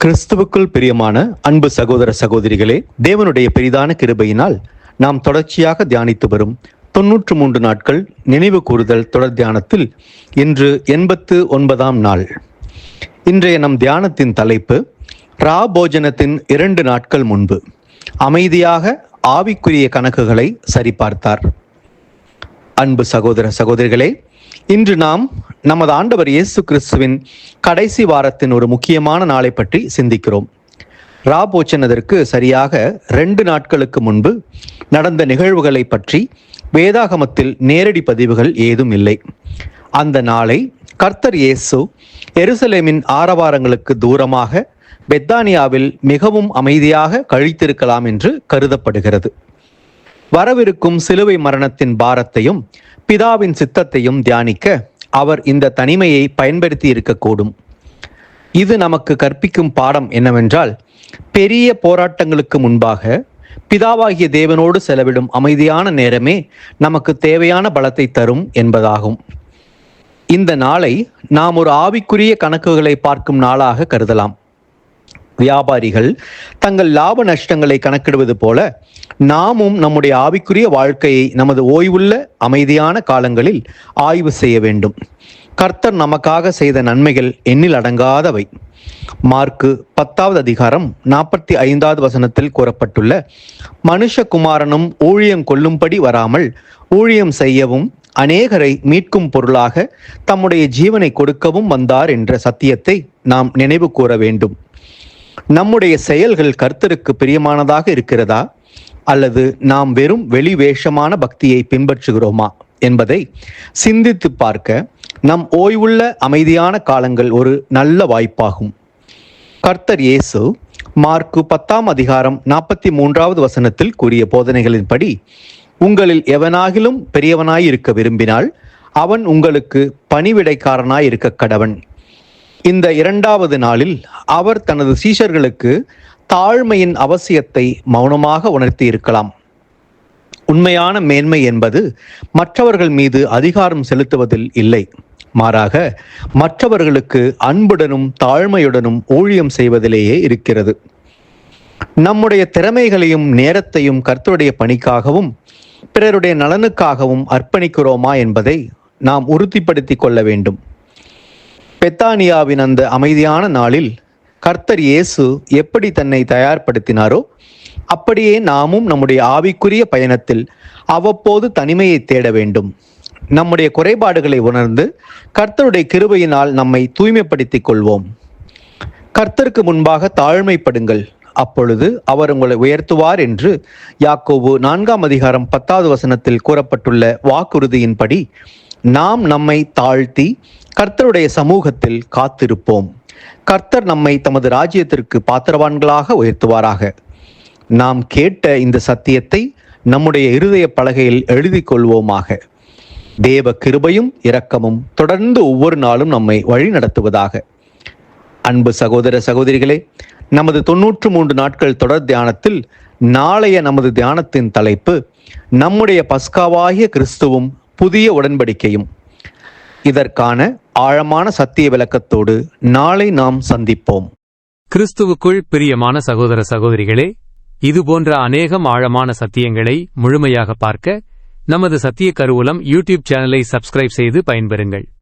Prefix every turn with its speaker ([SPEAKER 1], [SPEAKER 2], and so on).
[SPEAKER 1] கிறிஸ்துவுக்குள் பிரியமான அன்பு சகோதர சகோதரிகளே, தேவனுடைய பெரிதான கிருபையினால் நாம் தொடர்ச்சியாக தியானித்து வரும் 93 நாட்கள் நினைவு கூறுதல் தொடர் தியானத்தில் இன்று 89ஆம் நாள். இன்றைய நம் தியானத்தின் தலைப்பு ராபோஜனத்தின் 2 நாட்கள் முன்பு அமைதியாக ஆவிக்குரிய கணக்குகளை சரிபார்த்தார். அன்பு சகோதர சகோதரிகளே, இன்று நாம் நமது ஆண்டவர் இயேசு கிறிஸ்துவின் கடைசி வாரத்தின் ஒரு முக்கியமான நாளை பற்றி சிந்திக்கிறோம். ராபோஜனத்திற்கு சரியாக 2 நாட்களுக்கு முன்பு நடந்த நிகழ்வுகளை பற்றி வேதாகமத்தில் நேரடி பதிவுகள் ஏதும் இல்லை. அந்த நாளை கர்த்தர் இயேசு எருசலேமின் ஆரவாரங்களுக்கு தூரமாக பெத்தானியாவில் மிகவும் அமைதியாக கழித்திருக்கலாம் என்று கருதப்படுகிறது. வரவிருக்கும் சிலுவை மரணத்தின் பாரத்தையும் பிதாவின் சித்தத்தையும் தியானிக்க அவர் இந்த தனிமையை பயன்படுத்தி இருக்கக்கூடும். இது நமக்கு கற்பிக்கும் பாடம் என்னவென்றால், பெரிய போராட்டங்களுக்கு முன்பாக பிதாவாகிய தேவனோடு செலவிடும் அமைதியான நேரமே நமக்கு தேவையான பலத்தை தரும் என்பதாகும். இந்த நாளை நாம் ஒரு ஆவிக்குரிய கணக்குகளை பார்க்கும் நாளாக கருதலாம். வியாபாரிகள் தங்கள் லாப நஷ்டங்களை கணக்கிடுவது போல நாமும் நம்முடைய ஆவிக்குரிய வாழ்க்கையை நமது ஓய்வுள்ள அமைதியான காலங்களில் ஆய்வு செய்ய வேண்டும். கர்த்தர் நமக்காக செய்த நன்மைகள் எண்ணில் அடங்காதவை. மார்க்கு 10வது அதிகாரம் 45வது வசனத்தில் கூறப்பட்டுள்ள மனுஷகுமாரனும் ஊழியம் கொள்ளும்படி வராமல் ஊழியம் செய்யவும் அநேகரை மீட்கும் பொருளாக தம்முடைய ஜீவனை கொடுக்கவும் வந்தார் என்ற சத்தியத்தை நாம் நினைவு கூற வேண்டும். நம்முடைய செயல்கள் கர்த்தருக்கு பிரியமானதாக இருக்கிறதா, அல்லது நாம் வெறும் வெளிவேஷமான பக்தியை பின்பற்றுகிறோமா என்பதை சிந்தித்து பார்க்க நம் ஓய்வுள்ள அமைதியான காலங்கள் ஒரு நல்ல வாய்ப்பாகும். கர்த்தர் இயேசு மார்க்கு 10ஆம் அதிகாரம் 43வது வசனத்தில் கூறிய போதனைகளின்படி, உங்களில் எவனாகிலும் பெரியவனாய் இருக்க விரும்பினால் அவன் உங்களுக்கு பணிவிடைக்காரனாய் இருக்க கடவன். இந்த 2வது நாளில் அவர் தனது சீஷர்களுக்கு தாழ்மையின் அவசியத்தை மௌனமாக உணர்த்தி இருக்கலாம். உண்மையான மேன்மை என்பது மற்றவர்கள் மீது அதிகாரம் செலுத்துவதில் இல்லை, மாறாக மற்றவர்களுக்கு அன்புடனும் தாழ்மையுடனும் ஊழியம் செய்வதிலேயே இருக்கிறது. நம்முடைய திறமைகளையும் நேரத்தையும் கர்த்தருடைய பணிக்காகவும் பிறருடைய நலனுக்காகவும் அர்ப்பணிக்கிறோமா என்பதை நாம் உறுதிப்படுத்திக் கொள்ள வேண்டும். பெத்தானியாவின் அந்த அமைதியான நாளில் கர்த்தர் இயேசு எப்படி தன்னை தயார்படுத்தினாரோ அப்படியே நாமும் நம்முடைய ஆவிக்குரிய பயணத்தில் அவ்வப்போது தனிமையை தேட வேண்டும். நம்முடைய குறைபாடுகளை உணர்ந்து கர்த்தருடைய கிருபையினால் நம்மை தூய்மைப்படுத்திக் கொள்வோம். கர்த்தருக்கு முன்பாக தாழ்மைப்படுங்கள், அப்பொழுது அவர் உங்களை உயர்த்துவார் என்று யாக்கோபு 4ஆம் அதிகாரம் 10வது வசனத்தில் கூறப்பட்டுள்ள வாக்குறுதியின்படி நாம் நம்மை தாழ்த்தி கர்த்தருடைய சமூகத்தில் காத்திருப்போம். கர்த்தர் நம்மை தமது ராஜ்யத்திற்கு பாத்திரவான்களாக உயர்த்துவாராக. நாம் கேட்ட இந்த சத்தியத்தை நம்முடைய இருதய பலகையில் எழுதி கொள்வோமாக. தேவ கிருபையும் இரக்கமும் தொடர்ந்து ஒவ்வொரு நாளும் நம்மை வழி நடத்துவதாக. அன்பு சகோதர சகோதரிகளே, நமது 93 நாட்கள் தொடர் தியானத்தில் நாளைய நமது தியானத்தின் தலைப்பு நம்முடைய பஸ்காவாகிய கிறிஸ்துவும் புதிய உடன்படிக்கையும். இதற்கான ஆழமான சத்திய விளக்கத்தோடு நாளை நாம் சந்திப்போம்.
[SPEAKER 2] கிறிஸ்துவுக்குள் பிரியமான சகோதர சகோதரிகளே, இதுபோன்ற அநேகம் ஆழமான சத்தியங்களை முழுமையாக பார்க்க நமது சத்திய கருவூலம் யூடியூப் சேனலை சப்ஸ்கிரைப் செய்து பயன்பெறுங்கள்.